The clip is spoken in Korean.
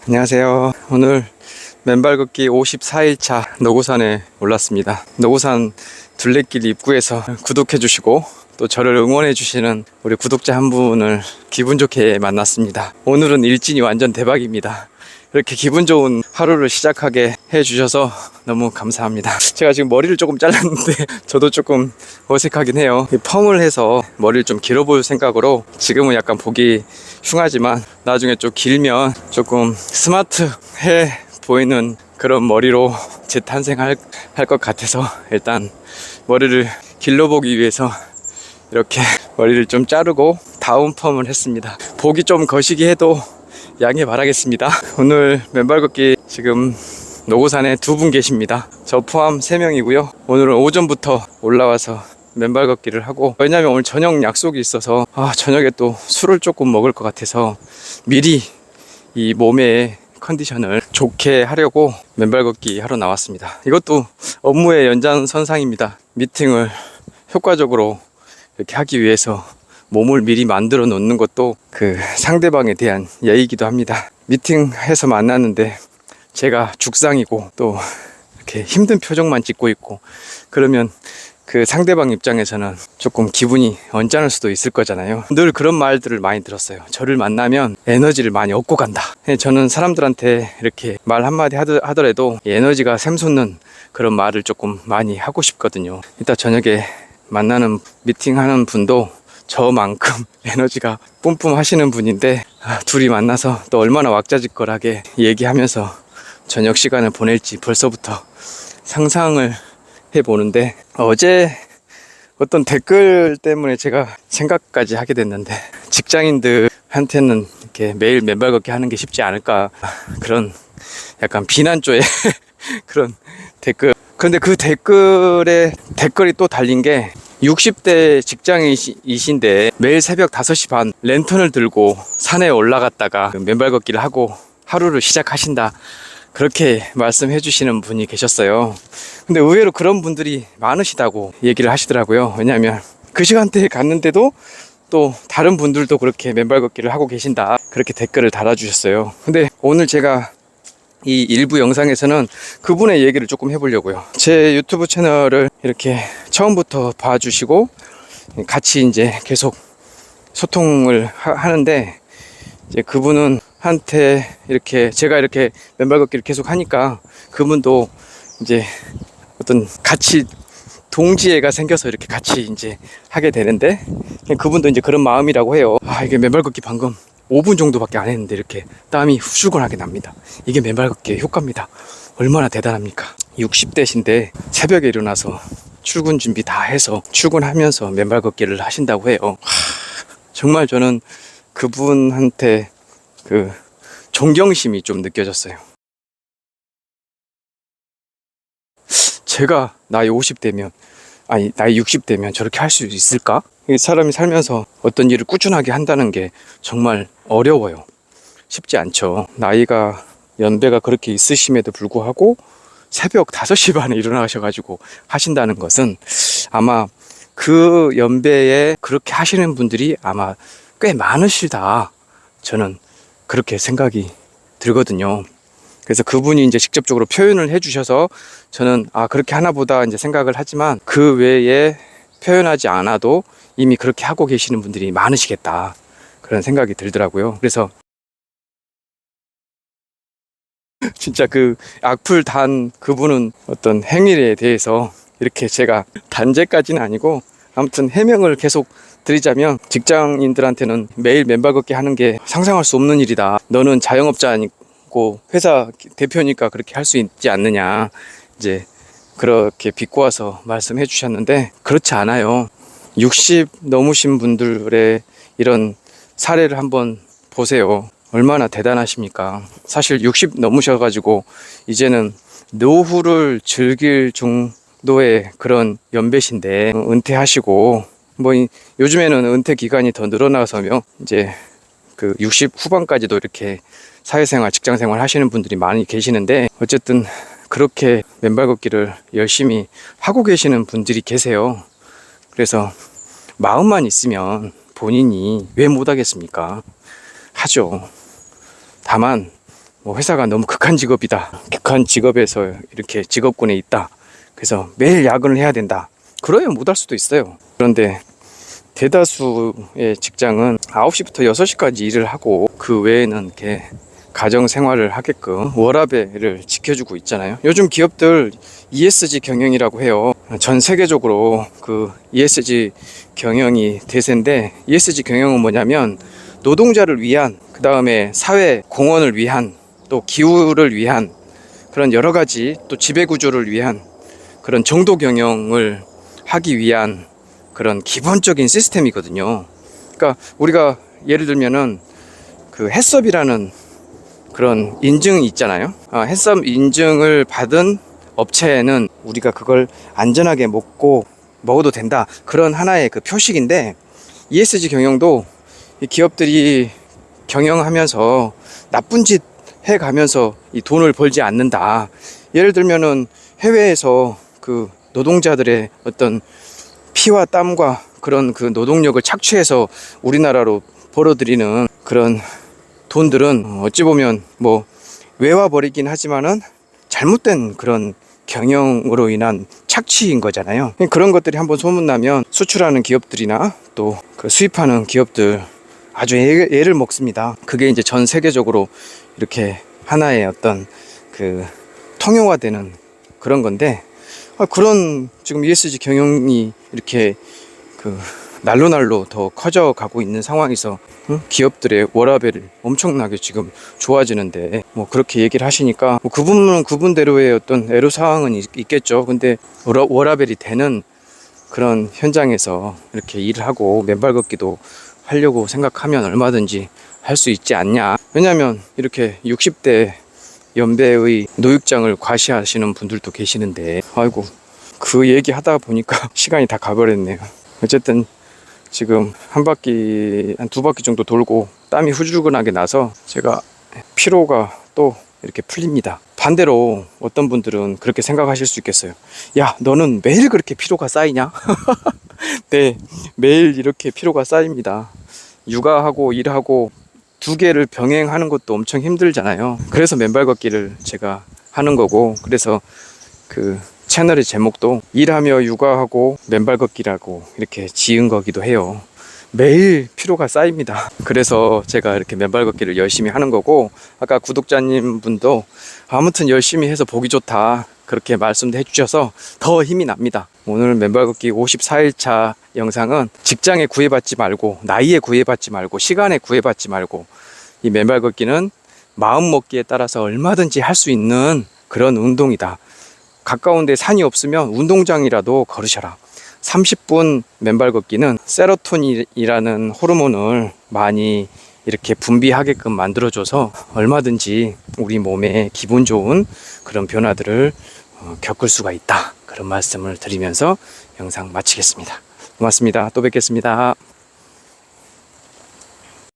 안녕하세요. 오늘 맨발 걷기 54일차 노고산에 올랐습니다. 노고산 둘레길 입구에서 구독해 주시고 또 저를 응원해 주시는 우리 구독자 한 분을 기분 좋게 만났습니다. 오늘은 일진이 완전 대박입니다. 이렇게 기분 좋은 하루를 시작하게 해주셔서 너무 감사합니다. 제가 지금 머리를 조금 잘랐는데 저도 조금 어색하긴 해요. 펌을 해서 머리를 좀 길어볼 생각으로 지금은 약간 보기 흉하지만 나중에 좀 길면 조금 스마트해 보이는 그런 머리로 재탄생할 것 같아서 일단 머리를 길러보기 위해서 이렇게 머리를 좀 자르고 다운 펌을 했습니다. 보기 좀 거시기 해도 양해 바라겠습니다. 오늘 맨발 걷기 지금 노고산에 두 분 계십니다. 저 포함 3명이고요. 오늘은 오전부터 올라와서 맨발 걷기를 하고, 왜냐면 오늘 저녁 약속이 있어서 저녁에 또 술을 조금 먹을 것 같아서 미리 이 몸의 컨디션을 좋게 하려고 맨발 걷기 하러 나왔습니다. 이것도 업무의 연장선상입니다. 미팅을 효과적으로 이렇게 하기 위해서 몸을 미리 만들어 놓는 것도 그 상대방에 대한 예의이기도 합니다. 미팅해서 만났는데 제가 죽상이고 또 이렇게 힘든 표정만 짓고 있고 그러면 그 상대방 입장에서는 조금 기분이 언짢을 수도 있을 거잖아요. 늘 그런 말들을 많이 들었어요. 저를 만나면 에너지를 많이 얻고 간다. 저는 사람들한테 이렇게 말 한마디 하더라도 에너지가 샘솟는 그런 말을 조금 많이 하고 싶거든요. 이따 저녁에 만나는 미팅하는 분도 저만큼 에너지가 뿜뿜 하시는 분인데 둘이 만나서 또 얼마나 왁자지껄하게 얘기하면서 저녁 시간을 보낼지 벌써부터 상상을 해보는데, 어제 어떤 댓글 때문에 제가 생각까지 하게 됐는데, 직장인들한테는 이렇게 매일 맨발 걷기 하는 게 쉽지 않을까, 그런 약간 비난조의 그런 댓글. 그런데 그 댓글이 또 달린 게 60대 직장인이신데 매일 새벽 5시 반 랜턴을 들고 산에 올라갔다가 맨발 걷기를 하고 하루를 시작하신다, 그렇게 말씀해 주시는 분이 계셨어요. 근데 의외로 그런 분들이 많으시다고 얘기를 하시더라고요. 왜냐하면 그 시간대에 갔는데도 또 다른 분들도 그렇게 맨발 걷기를 하고 계신다, 그렇게 댓글을 달아주셨어요. 근데 오늘 제가 이 일부 영상에서는 그분의 얘기를 조금 해보려고요. 제 유튜브 채널을 이렇게 처음부터 봐주시고 같이 이제 계속 소통을 하는데, 이제 그분은 한테 이렇게 제가 이렇게 맨발 걷기를 계속 하니까 그분도 이제 어떤 같이 동지애가 생겨서 이렇게 같이 이제 하게 되는데, 그분도 이제 그런 마음이라고 해요. 이게 맨발 걷기 방금 5분 정도밖에 안 했는데 이렇게 땀이 후줄근하게 납니다. 이게 맨발 걷기의 효과입니다. 얼마나 대단합니까? 60대신데 새벽에 일어나서 출근 준비 다 해서 출근하면서 맨발 걷기를 하신다고 해요. 정말 저는 그분한테 그 존경심이 좀 느껴졌어요. 제가 나이 50대면, 나이 60대면 저렇게 할 수 있을까? 사람이 살면서 어떤 일을 꾸준하게 한다는 게 정말 어려워요. 쉽지 않죠. 나이가 연배가 그렇게 있으심에도 불구하고 새벽 5시 반에 일어나셔가지고 하신다는 것은 아마 그 연배에 그렇게 하시는 분들이 아마 꽤 많으시다, 저는 그렇게 생각이 들거든요. 그래서 그분이 이제 직접적으로 표현을 해주셔서 저는 그렇게 하나보다 이제 생각을 하지만, 그 외에 표현하지 않아도 이미 그렇게 하고 계시는 분들이 많으시겠다, 그런 생각이 들더라고요. 그래서 진짜 그 악플 단 그분은 어떤 행위에 대해서 이렇게 제가 단죄까지는 아니고 아무튼 해명을 계속 드리자면, 직장인들한테는 매일 맨발 걷기 하는 게 상상할 수 없는 일이다. 너는 자영업자 아니고 회사 대표니까 그렇게 할 수 있지 않느냐, 이제 그렇게 비꼬아서 말씀해 주셨는데, 그렇지 않아요. 60 넘으신 분들의 이런 사례를 한번 보세요. 얼마나 대단하십니까? 사실 60 넘으셔가지고 이제는 노후를 즐길 정도의 그런 연배신데 은퇴하시고, 요즘에는 은퇴 기간이 더 늘어나서며 이제 그 60 후반까지도 이렇게 사회생활, 직장생활 하시는 분들이 많이 계시는데, 어쨌든 그렇게 맨발 걷기를 열심히 하고 계시는 분들이 계세요. 그래서 마음만 있으면 본인이 왜 못하겠습니까? 하죠. 다만 뭐 회사가 너무 극한 직업이다. 극한 직업에서 이렇게 직업군에 있다. 그래서 매일 야근을 해야 된다. 그러면 못할 수도 있어요. 그런데 대다수의 직장은 9시부터 6시까지 일을 하고 그 외에는 이렇게 가정 생활을 하게끔 워라밸을 지켜주고 있잖아요. 요즘 기업들 ESG 경영이라고 해요. 전 세계적으로 그 ESG 경영이 대세인데, ESG 경영은 뭐냐면 노동자를 위한, 그 다음에 사회 공헌을 위한, 또 기후를 위한 그런 여러 가지, 또 지배 구조를 위한 그런 정도 경영을 하기 위한 그런 기본적인 시스템이거든요. 그러니까 우리가 예를 들면은 그 해썹이라는 그런 인증이 있잖아요. 해썹 인증을 받은 업체는 우리가 그걸 안전하게 먹어도 된다. 그런 하나의 그 표식인데, ESG 경영도 이 기업들이 경영하면서 나쁜 짓 해가면서 이 돈을 벌지 않는다. 예를 들면은 해외에서 그 노동자들의 어떤 피와 땀과 그런 그 노동력을 착취해서 우리나라로 벌어들이는 그런 돈들은 어찌 보면 뭐 외화 버리긴 하지만은 잘못된 그런 경영으로 인한 착취인 거잖아요. 그런 것들이 한번 소문나면 수출하는 기업들이나 또 그 수입하는 기업들 아주 애를 먹습니다. 그게 이제 전 세계적으로 이렇게 하나의 어떤 그 통용화되는 그런 건데, 그런 지금 ESG 경영이 이렇게 그 날로 더 커져가고 있는 상황에서 기업들의 워라밸이 엄청나게 지금 좋아지는데, 뭐 그렇게 얘기를 하시니까 뭐 그분은 그분대로의 어떤 애로사항은 있겠죠. 근데 워라밸이 되는 그런 현장에서 이렇게 일을 하고 맨발 걷기도 하려고 생각하면 얼마든지 할 수 있지 않냐. 왜냐하면 이렇게 60대 연배의 노육장을 과시하시는 분들도 계시는데, 아이고 그 얘기 하다 보니까 시간이 다 가버렸네요. 어쨌든 지금 한 두 바퀴 정도 돌고 땀이 후줄근하게 나서 제가 피로가 또 이렇게 풀립니다. 반대로 어떤 분들은 그렇게 생각하실 수 있겠어요. 야, 너는 매일 그렇게 피로가 쌓이냐? 네, 매일 이렇게 피로가 쌓입니다. 육아하고 일하고 두 개를 병행하는 것도 엄청 힘들잖아요. 그래서 맨발 걷기를 제가 하는 거고, 그래서 그 채널의 제목도 일하며 육아하고 맨발 걷기라고 이렇게 지은 거기도 해요. 매일 피로가 쌓입니다. 그래서 제가 이렇게 맨발 걷기를 열심히 하는 거고, 아까 구독자님 분도 아무튼 열심히 해서 보기 좋다 그렇게 말씀도 해주셔서 더 힘이 납니다. 오늘 맨발 걷기 54일차 영상은 직장에 구애받지 말고, 나이에 구애받지 말고, 시간에 구애받지 말고, 이 맨발 걷기는 마음 먹기에 따라서 얼마든지 할 수 있는 그런 운동이다. 가까운데 산이 없으면 운동장이라도 걸으셔라. 30분 맨발 걷기는 세로토닌이라는 호르몬을 많이 이렇게 분비하게끔 만들어줘서 얼마든지 우리 몸에 기분 좋은 그런 변화들을 겪을 수가 있다. 그런 말씀을 드리면서 영상 마치겠습니다. 고맙습니다. 또 뵙겠습니다.